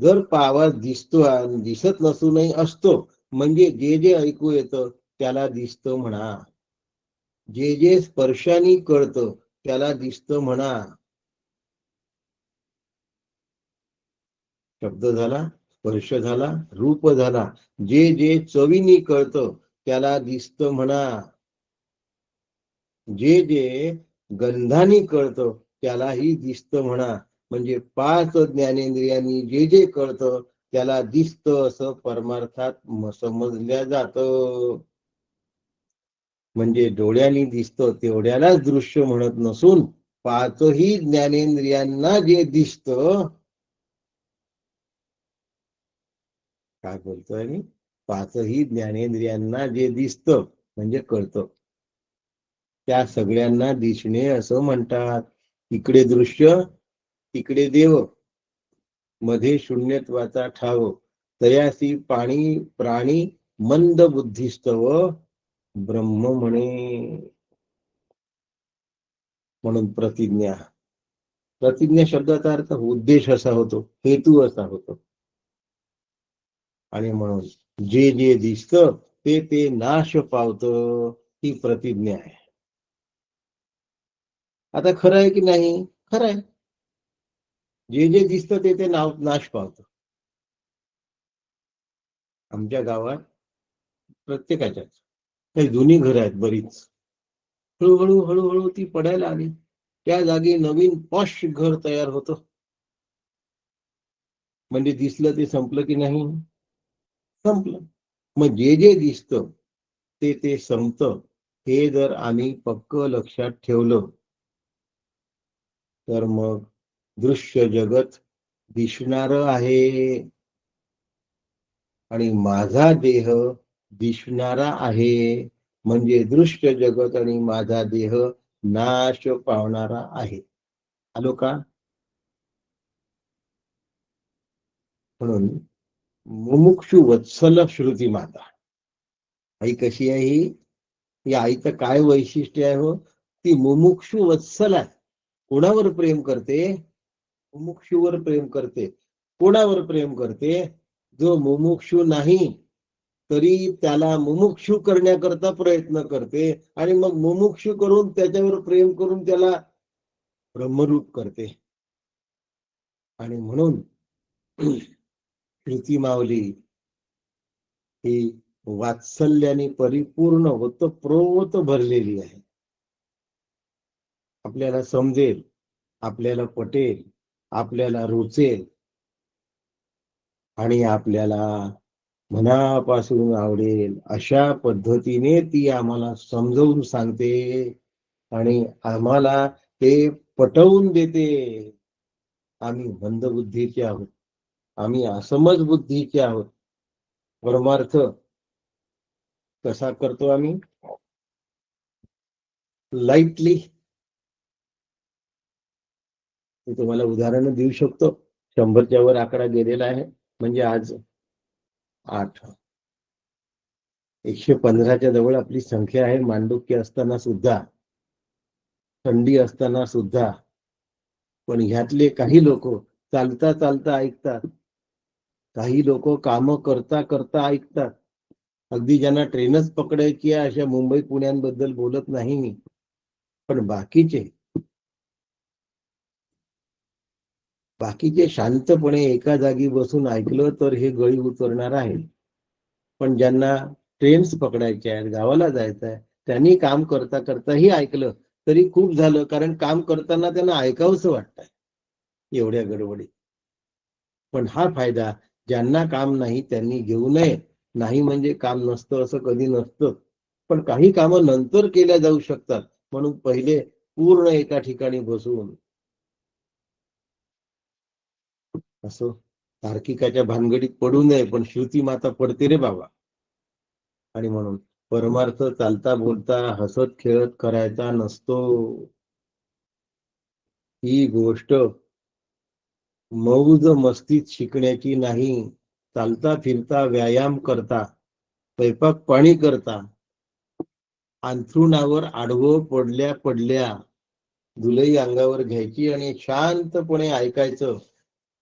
जर आवाज दिसतो आणि दिसत नसूनही असतो म्हणजे जे जे ऐकू येतं त्याला दिसतं म्हणा. जे जे स्पर्शाने कळतं त्याला दिसतं म्हणा. शब्द झाला, स्पर्श झाला, रूप झाला. जे जे चवीने कळतं त्याला दिसतं म्हणा. जे जे गंधाने कळतं त्यालाही दिसतं म्हणा. म्हणजे 5 ज्ञानेंद्रियांनी जे जे कळतं त्याला दिसतं असं परमार्थात समजल्या जातं. म्हणजे डोळ्यांनी दिसतं तेवढ्यालाच दृश्य म्हणत नसून 5ही ज्ञानेंद्रियांना जे दिसतं, काय बोलतोय मी, 5ही ज्ञानेंद्रियांना जे दिसतं म्हणजे कळतं त्या सगळ्यांना दिसणे असं म्हणतात. इकडे दृश्य तिकडे देव, मध्ये शून्यत्वाचा ठाव, तयासी पाणी प्राणी मंद बुद्धिस्तव ब्रह्म म्हणे. म्हणून प्रतिज्ञा प्रतिज्ञा शब्दाचा अर्थ उद्देश असा होतो, हेतू असा होतो. आणि म्हणून जे जे दिसतं ते ते नाश पावतं, ही प्रतिज्ञा आहे. आता खरं आहे की नाही? खरं आहे. जे जे दिसतं ते ते नाश पावतं. आमच्या गावात प्रत्येकाच्याच काही जुनी घरं आहेत बरीच, हळूहळू हळूहळू ती पडायला आली. त्या जागी नवीन पॉश घर तयार होतं. म्हणजे दिसलं ते संपलं की नाही? संपलं. मग जे जे दिसतं ते ते संपतं, हे जर आम्ही पक्क लक्षात ठेवलं तर मग दृश्य जगत दिसणारं आहे आणि माझा देह दिसणारा आहे. म्हणजे दृश्य जगत आणि माझा देह नाश पावणारा आहे. आलो का? म्हणून मुमुक्षु वत्सल श्रुती माता. आई कशी आहे ही? या आईचं काय वैशिष्ट्य आहे हो? ती मुमुक्षु वत्सल आहे. कोणावर प्रेम करते? मुमुक्षूवर प्रेम करते. कोणावर प्रेम करते? जो मुमुक्षू नाही तरी त्याला मुमुक्षू करण्याकरता प्रयत्न करते आणि मग मुमुक्षू करून त्याच्यावर प्रेम करून त्याला ब्रह्मरूप करते. आणि म्हणून कृती माऊली ही वात्सल्याने परिपूर्ण ओतप्रोत भरलेली आहे. आपल्याला समजेल, आपल्याला पटेल, आपल्याला रुचेल आणि आपल्याला मनापासून आवडेल अशा पद्धतीने ती आम्हाला समजवून सांगते आणि आम्हाला ते पटवून देते. आम्ही मंदबुद्धीचे आहोत, आम्ही असमज बुद्धीचे आहोत. परमार्थ कसा करतो आम्ही? लाईटली. मी तुम्हाला उदाहरण देऊ शकतो. 100च्या वर आकडा गेलेला आहे. म्हणजे आज 8, 115च्या जवळ आपली संख्या आहे. मांडुक्य असताना सुद्धा, थंडी असताना सुद्धा. पण ह्यातले काही लोक चालता चालता ऐकतात, काही लोक काम करता करता ऐकतात. अगदी ज्यांना ट्रेनच पकडायची आहे अशा मुंबई पुण्यांबद्दल बोलत नाही मी, पण बाकीचे शांतपणे एका जागी बसून ऐकलं तर हे गळी उतरणार आहे. पण ज्यांना ट्रेन्स पकडायचे आहेत, गावाला जायचं आहे, त्यांनी काम करता करताही ऐकलं तरी खूप झालं, कारण काम करताना त्यांना ऐकावंसं वाटतंय एवढ्या गडबडीत. पण हा फायदा ज्यांना काम नाही त्यांनी घेऊ नये. नाही म्हणजे काम नसतं असं कधी नसतं, पण काही कामं नंतर केल्या जाऊ शकतात. म्हणून पहिले पूर्ण एका ठिकाणी बसून असं तार्किकाच्या भानगडीत पडू नये, पण श्रुती माता पडते रे बाबा. आणि म्हणून परमार्थ चालता बोलता हसत खेळत करायचा नसतो. ही गोष्ट मौज मस्तीत शिकण्याची नाही. चालता फिरता व्यायाम करता, स्वयंपाक पाणी करता, अंथरुणावर आडवं पडल्या पडल्या धुलई अंगावर घ्यायची आणि शांतपणे ऐकायचं.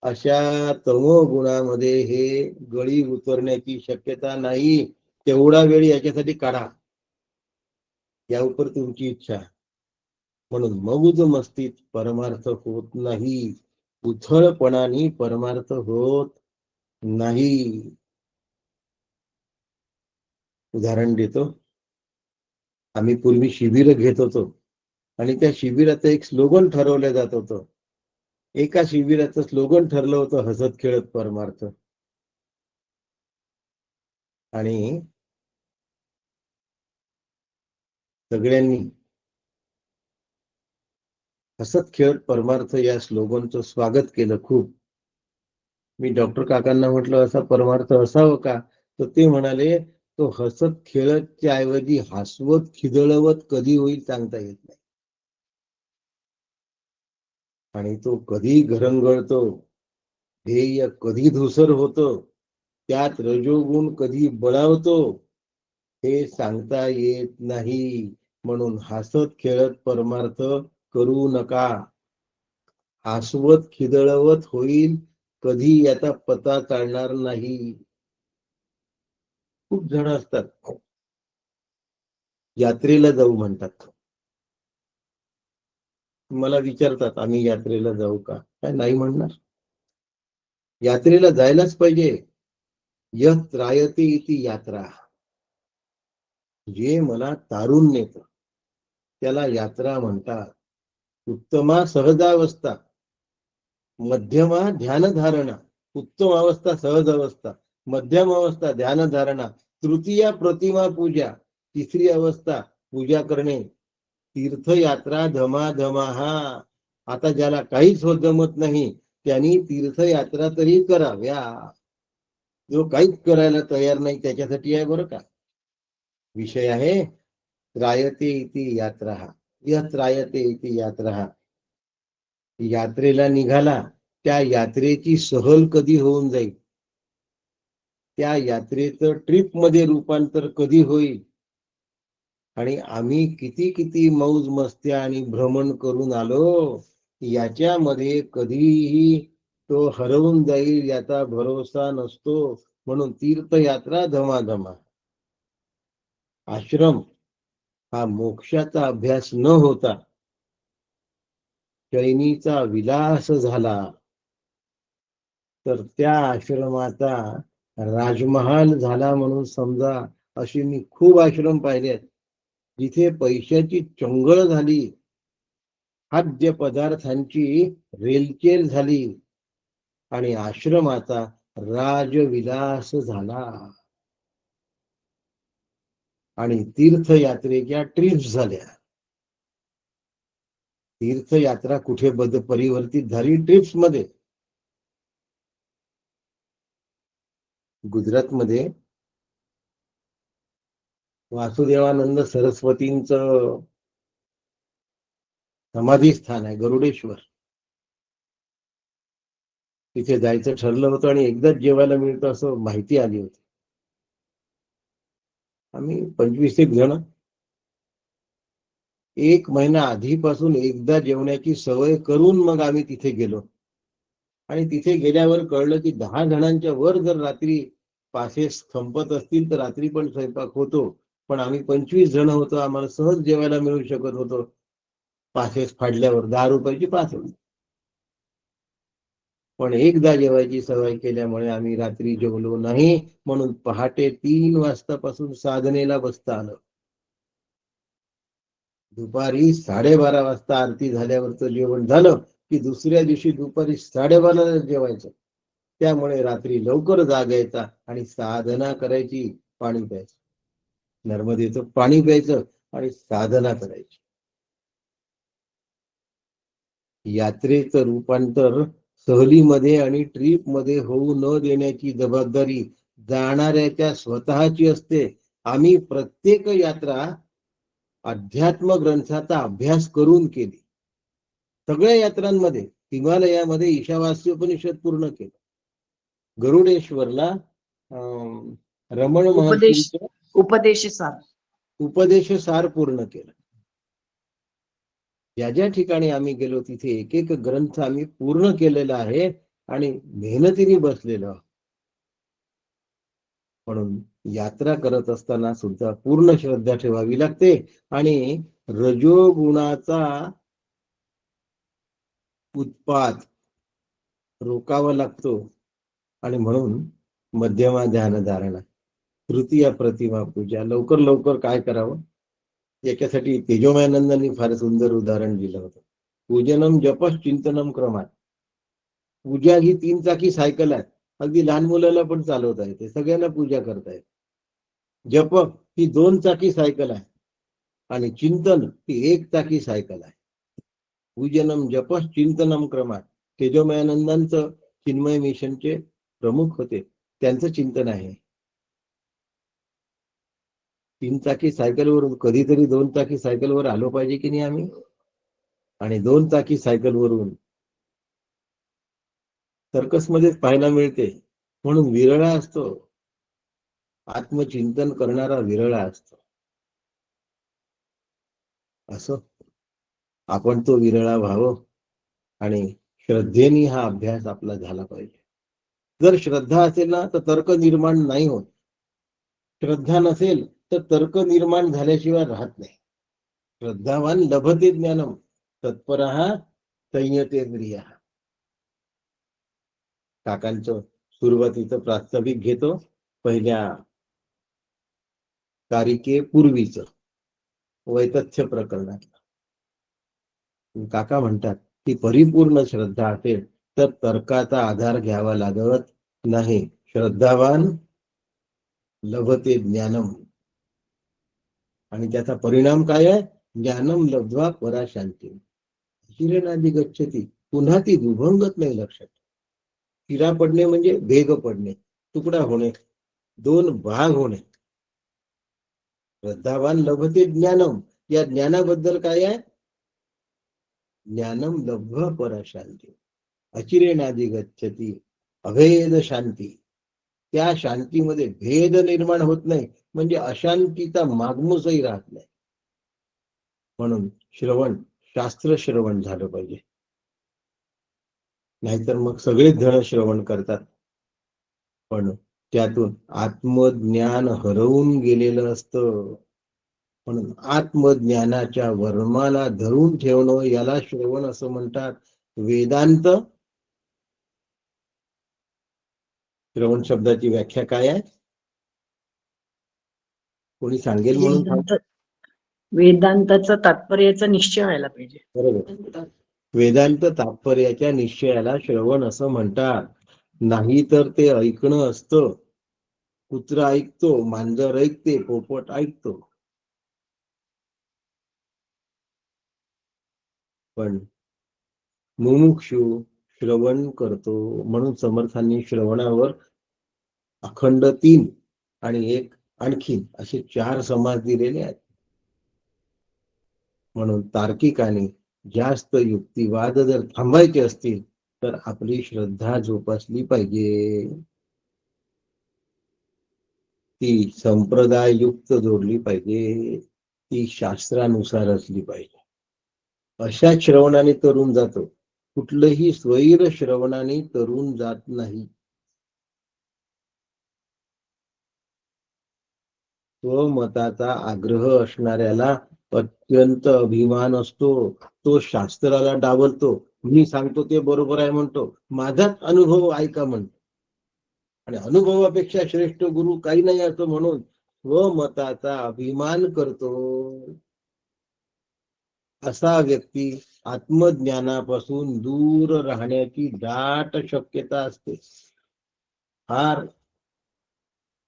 अशा तमोगुणामध्ये हे गळी उतरण्याची शक्यता नाही. तेवढा वेळ याच्यासाठी काढा, यावर तुमची इच्छा. म्हणून मौज मस्तीत परमार्थ होत नाही, उथळपणाने परमार्थ होत नाही. उदाहरण देतो. आम्ही पूर्वी शिबिर घेत होतो आणि त्या शिबिराचं एक स्लोगन ठरवलं जात होतं. एका शिबिराचं स्लोगन ठरलं होतं, हसत खेळत परमार्थ. आणि सगळ्यांनी हसत खेळत परमार्थ या स्लोगनचं स्वागत केलं खूप. मी डॉक्टर काकांना म्हटलं असा परमार्थ असावं का? तर ते म्हणाले, तो हसत खेळतच्या ऐवजी हसवत खिदळवत कधी होईल सांगता येत नाही. आणि तो कधी घरंगळतो, ध्येय कधी धुसर होतं, त्यात रजोगुण कधी बळावतो, हे सांगता येत नाही. म्हणून हसत खेळत परमार्थ करू नका. हसवत खिदळवत होईल, कधी याचा पता चालणार नाही. खूप जण असतात यात्रेला जाऊ म्हणतात, मला विचारतात आम्ही यात्रेला जाऊ का, काय नाही म्हणणार. यात्रेला जायलाच पाहिजे. यत् त्रायते इति यात्रा, जे मला तारून नेत त्याला यात्रा म्हणतात. उत्तमा सहजावस्था, मध्यमा ध्यानधारणा. उत्तम अवस्था सहज अवस्था, मध्यम अवस्था ध्यानधारणा, तृतीया प्रतिमा पूजा, तिसरी अवस्था पूजा करणे. तीर्थयात्रा धमाधमा. आता ज्याला काहीच जमत नाही त्यांनी तीर्थयात्रा तरी कराव्या. जो काहीच करायला तयार नाही त्याच्यासाठी आहे बरं का. विषय आहे त्रायते इति यात्रा, यत् त्रायते इति यात्रा. यात्रेला निघाला, त्या यात्रेची सहल कधी होऊन जाईल, त्या यात्रेचं ट्रिप मध्ये रूपांतर कधी होईल, आणि आम्ही किती किती मौज मस्त्या आणि भ्रमण करून आलो, याच्यामध्ये कधीही तो हरवून जाईल याचा भरोसा नसतो. म्हणून तीर्थयात्रा धमाधमा. आश्रम हा मोक्षाचा अभ्यास न होता शैनीचा विलास झाला, तर त्या आश्रमाचा राजमहाल झाला म्हणून समजा. अशी मी खूप आश्रम पाहिले जिथे पैशाची चंगळ झाली, खाद्य पदार्थांची रेलचेल झाली आणि आश्रमाचा राजविलास झाला. आणि तीर्थयात्रेच्या ट्रिप्स झाल्या. तीर्थयात्रा कुठे परिवर्तित झाली, ट्रिप्स मध्ये. गुजरातमध्ये वासुदेवानंद सरस्वतींचं समाधी स्थान आहे गरुडेश्वर. तिथे जायचं ठरलं होतं आणि एकदाच जेवायला मिळतं असं माहिती आली होती. आम्ही 25 जण, 1 महिना आधीपासून एकदा जेवण्याची सवय करून मग आम्ही तिथे गेलो. आणि तिथे गेल्यावर कळलं की 10 जणांच्या वर जर रात्री पासेस संपत असतील तर रात्री पण स्वयंपाक होतो. पण आम्ही 25 जण होतो, आम्हाला सहज जेवायला मिळू शकत होतं. पासेस फाडल्यावर 10 रुपयाची पास होती. पण एकदा जेवायची सवय केल्यामुळे आम्ही रात्री जेवलो नाही, म्हणून पहाटे 3 वाजतापासून साधनेला बसता आलं. दुपारी 12:30 वाजता आरती झाल्यावरचं जेवण झालं की दुसऱ्या दिवशी दुपारी 12:30 जेवायचं. त्यामुळे रात्री लवकर जागायचा आणि साधना करायची, पाणी प्यायचं, नर्मदेचं पाणी प्यायचं आणि साधना करायची. यात्रेचं रूपांतर सहलीमध्ये आणि ट्रिप मध्ये होऊ न देण्याची जबाबदारी जाणाऱ्याच्या स्वतःची असते. आम्ही प्रत्येक यात्रा अध्यात्म ग्रंथाचा अभ्यास करून केली. सगळ्या यात्रांमध्ये, हिमालयामध्ये ईशावास्य उपनिषद पूर्ण केलं. गरुडेश्वरला रमण महर्षींचं उपदेश सार पूर्ण केलं. ज्या ज्या ठिकाणी आम्ही गेलो तिथे एक एक ग्रंथ आम्ही पूर्ण केलेला आहे आणि मेहनतीने बसलेलो. म्हणून यात्रा करत असताना सुद्धा पूर्ण श्रद्धा ठेवावी लागते आणि रजोगुणाचा उत्पाद रोकावा लागतो. आणि म्हणून मध्यमा ध्यान धारणा, तृतीय प्रतिमा पूजा. लवकर लवकर काय करावं याच्यासाठी तेजोमयानंदांनी फार सुंदर उदाहरण दिलं होतं. पूजनम जपस चिंतनम क्रमात. पूजा ही 3 चाकी सायकल आहे. अगदी लहान मुलाला पण चालवता येते, सगळ्यांना पूजा करता येते. जप ही 2 चाकी सायकल आहे आणि चिंतन ही 1 चाकी सायकल आहे. पूजनम जपस चिंतनम क्रमात. तेजोमयानंदांचं चिन्मय मिशनचे प्रमुख होते, त्यांचं चिंतन आहे. 3 चाकी सायकलवरून कधीतरी 2 चाकी सायकलवर आलो पाहिजे की नाही आम्ही. आणि 2 चाकी सायकलवरून सर्कसमध्येच पाहायला मिळते, म्हणून विरळा असतो. आत्मचिंतन करणारा विरळा असतो. असं आपण तो विरळा व्हावं आणि श्रद्धेने हा अभ्यास आपला झाला पाहिजे. जर श्रद्धा असेल ना तर तर्क निर्माण नाही होत. श्रद्धा नसेल तर तर्क निर्माण झाल्याशिवाय राहत नाही. श्रद्धावान लभते ज्ञानम तत्परः संयतेंद्रियः. काकांचं सुरुवातीचं प्रास्ताविक घेतो पहिल्या कारिकेपूर्वीचं वैतथ्य प्रकरणात. काका म्हणतात की परिपूर्ण श्रद्धा असेल तर तर्काचा आधार घ्यावा लागत नाही. श्रद्धावान लभते ज्ञानम. आणि त्याचा परिणाम काय आहे? ज्ञानम लब्ध्वा पराशांती शिरेनादी गच्छती. पुन्हा ती दुभंगत नाही. लक्षात, शिरा पडणे म्हणजे भेग पडणे, तुकडा होणे, दोन भाग होणे. श्रद्धावान लभते ज्ञानम. या ज्ञानाबद्दल काय आहे? ज्ञानम लब्ध्वा पराशांती अचिरेनादी गच्छती अभेद शांती. त्या शांतीमध्ये भेद निर्माण होत नाही, म्हणजे अशांतीचा मागमूसही राहत नाही. म्हणून श्रवण, शास्त्र श्रवण झालं पाहिजे. नाहीतर मग सगळेच जण श्रवण करतात, पण त्यातून आत्मज्ञान हरवून गेलेलं असतं. म्हणून आत्मज्ञानाच्या वर्माला धरून ठेवणं याला श्रवण असं म्हणतात. वेदांत. श्रवण शब्दाची व्याख्या काय आहे? कोणी सांगेल म्हणून सांग. वेदांताचं तात्पर्याचा निश्चय व्हायला पाहिजे. बरोबर. वेदांत तात्पर्याच्या निश्चयाला श्रवण असं म्हणतात. नाही तर ते ऐकणं असतं. कुत्रा ऐकतो, मांजर ऐकते, पोपट ऐकतो. पण मुमुक्षू श्रवण करतो. म्हणून समर्थांनी श्रवणावर अखंड 3 आणि एक आणखी असे 4 समास दिलेले आहेत. म्हणून तार्किकाने जास्त युक्तिवाद जर थांबायचे असतील तर आपली श्रद्धा जोपासली पाहिजे. ती संप्रदाययुक्त जोडली पाहिजे. ती शास्त्रानुसार असली पाहिजे. अशा श्रवणाने तरुण जातो. कुठलंही स्वैर श्रवणाने तरुण जात नाही. स्वमताचा आग्रह असणाऱ्याला अत्यंत अभिमान असतो. तो शास्त्राला डावलतो. मी सांगतो ते बरोबर आहे म्हणतो. माझाच अनुभव ऐका म्हणतो. आणि अनुभवापेक्षा श्रेष्ठ गुरु काही नाही असं म्हणून स्वमताचा अभिमान करतो. असा व्यक्ती आत्मज्ञानापासून दूर राहण्याची दाट शक्यता असते. फार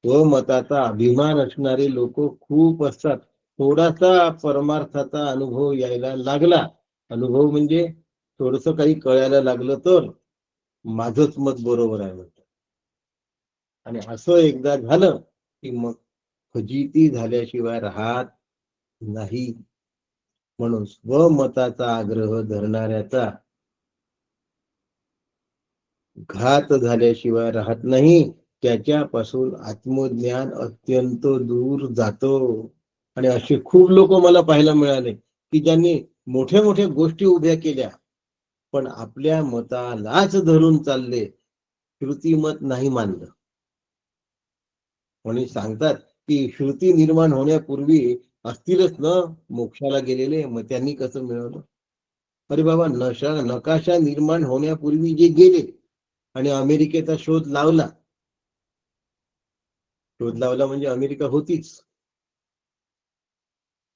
स्वमताचा अभिमान असणारे लोक खूप असतात. थोडासा परमार्थाचा अनुभव यायला लागला, अनुभव म्हणजे थोडस काही कळायला लागलं तर माझंच मत बरोबर आहे म्हणतात. आणि असं एकदा झालं की मग फजिती झाल्याशिवाय राहत नाही. म्हणून स्वमताचा आग्रह धरणाऱ्याचा घात झाल्याशिवाय राहत नाही. त्याच्यापासून आत्मज्ञान अत्यंत दूर जातो. आणि असे खूप लोक मला पाहायला मिळाले की ज्यांनी मोठ्या मोठ्या गोष्टी उभ्या केल्या, पण आपल्या मतालाच धरून चालले, श्रुतिमत नाही मानलं. म्हणून सांगतात की श्रुती निर्माण होण्यापूर्वी असतीलच ना मोक्षाला गेलेले, मग त्यांनी कसं मिळवलं? अरे बाबा, नकाशा निर्माण होण्यापूर्वी जे गेले आणि अमेरिकेचा शोध लावला म्हणजे अमेरिका होतीच,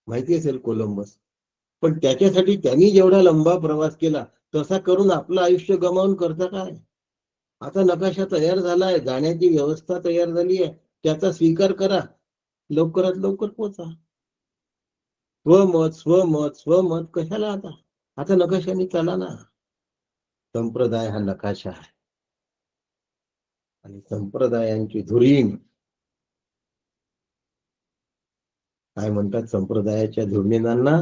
माहिती असेल कोलंबस. पण त्याच्यासाठी त्यांनी जेवढा लंबा प्रवास केला तसा करून आपलं आयुष्य गमावून करता काय? आता नकाशा तयार झालाय, जाण्याची व्यवस्था तयार झाली आहे, त्याचा स्वीकार करा, लवकरात लवकर पोहोचा. स्वमत स्वमत स्वमत कशाला? आता नकाशाने चला ना. संप्रदाय हा नकाशा आहे आणि संप्रदायांची धुरीण काय म्हणतात? संप्रदायाच्या धुरीणांना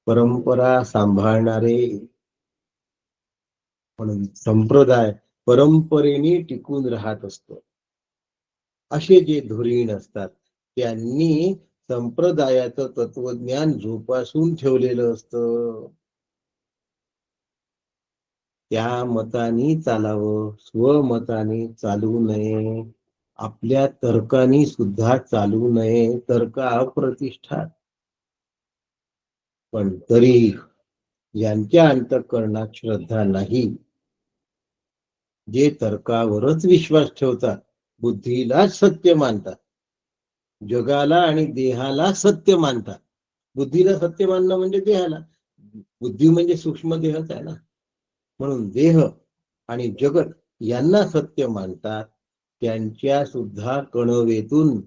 परंपरा सांभाळणारे. म्हणून संप्रदाय परंपरेने टिकून राहत असतो. असे जे धुरीण असतात त्यांनी संप्रदायाचं तत्वज्ञान जोपासून ठेवलेलं असतं. त्या मतानी चालावं, स्वमतानी चालू नये, आपल्या तर्कानी सुद्धा चालू नये. तर्क अप्रतिष्ठा. पण तरी ज्यांच्या अंतःकरणात श्रद्धा नाही, जे तर्कावरच विश्वास ठेवतात, बुद्धीलाच सत्य मानतात, जगाला आणि देहाला सत्य मानतात. बुद्धीला सत्य मानणं म्हणजे देहाला, बुद्धी म्हणजे सूक्ष्म देहच आहे ना. म्हणून देह आणि जगत यांना सत्य मानतात. त्यांच्या सुद्धा कणवेतून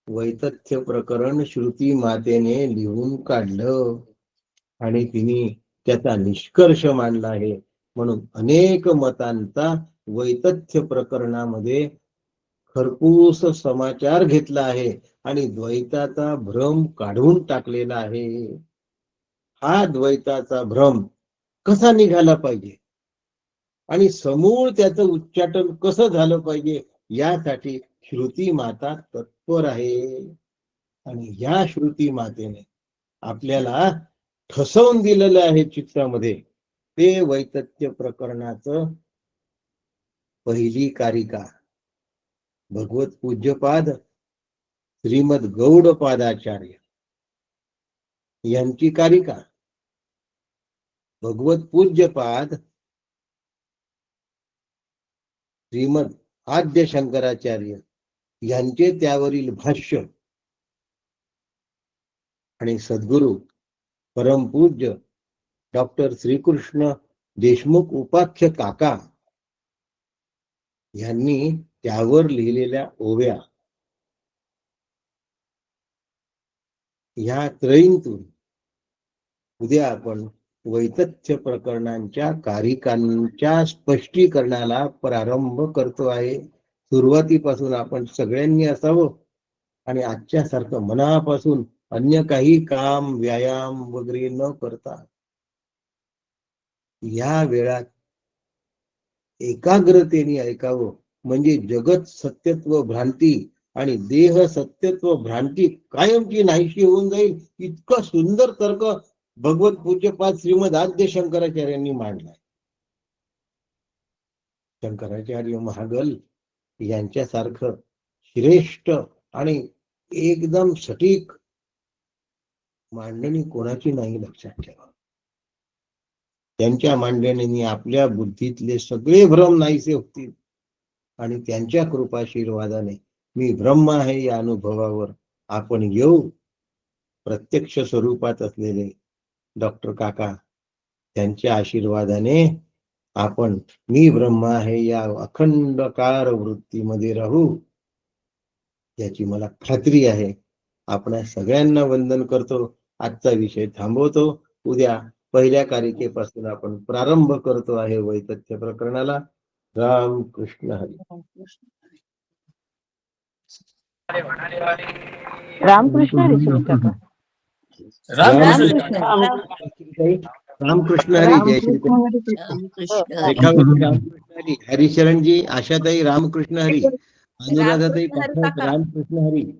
वैतथ्य प्रकरण श्रुती मातेने लिहून काढलं आणि तिने त्याचा निष्कर्ष मांडला आहे. म्हणून अनेक मतांचा वैतथ्य प्रकरणामध्ये खरपूस समाचार घेतला आहे आणि द्वैताचा भ्रम काढून टाकलेला आहे. हा द्वैताचा भ्रम कसा निघाला पाहिजे आणि समूळ त्याचं उच्चाटन कसं झालं पाहिजे, यासाठी श्रुती माता तत्पर आहे. आणि या श्रुती मातेने आपल्याला ठसवून दिलेलं आहे चित्रामध्ये. ते वैतथ्य प्रकरणाचं पहिली कारिका भगवत पूज्यपाद श्रीमद गौडपादाचार्य यांची कारिका, भगवत पूज्यपाद श्रीमद आद्य शंकराचार्य यांचे त्यावरील भाष्य आणि सद्गुरु परमपूज्य डॉक्टर श्रीकृष्ण देशमुख उपाख्य काका यांनी त्यावर लिहिलेल्या ओव्या, ह्या त्रयींतून उद्या आपण वैतथ्य प्रकरणांच्या कारिकांच्या स्पष्टीकरणाला प्रारंभ करतो आहे. सुरुवातीपासून आपण सगळ्यांनी असावं आणि आजच्या सारखं मनापासून अन्य काही काम व्यायाम वगैरे न करता या वेळात एकाग्रतेने ऐकावं. म्हणजे जगत सत्यत्व भ्रांती आणि देह सत्यत्व भ्रांती कायमची नाहीशी होऊन जाईल. इतकं सुंदर तर्क भगवत पूज्यपाद श्रीमद आद्य शंकराचार्यांनी मांडलाय. शंकराचार्य महागल यांच्यासारखं श्रेष्ठ आणि एकदम सटीक मांडणी कोणाची नाही, लक्षात ठेवा. त्यांच्या मांडणीने आपल्या बुद्धीतले सगळे भ्रम नाहीसे होतील आणि त्यांच्या कृपाशीर्वादाने मी ब्रह्म आहे या अनुभवावर आपण येऊ. प्रत्यक्ष स्वरूपात असलेले डॉक्टर काका त्यांच्या आशीर्वादाने आपण मी ब्रह्म आहे या अखंडकार वृत्तीमध्ये राहू, याची मला खात्री आहे. आपण सगळ्यांना वंदन करतो. आजचा विषय थांबवतो. उद्या पहिल्या कारिकेपासून आपण प्रारंभ करतो आहे वैतथ्य प्रकरणाला. राम कृष्ण हरी. रामकृष्ण हरी सुनील काका. रामकृष्ण हरी. जय श्री रेखावती रामकृष्ण हरी. हरिशरणजी, आशाताई रामकृष्ण हरी. अनुराधाताई पाठक रामकृष्ण हरी.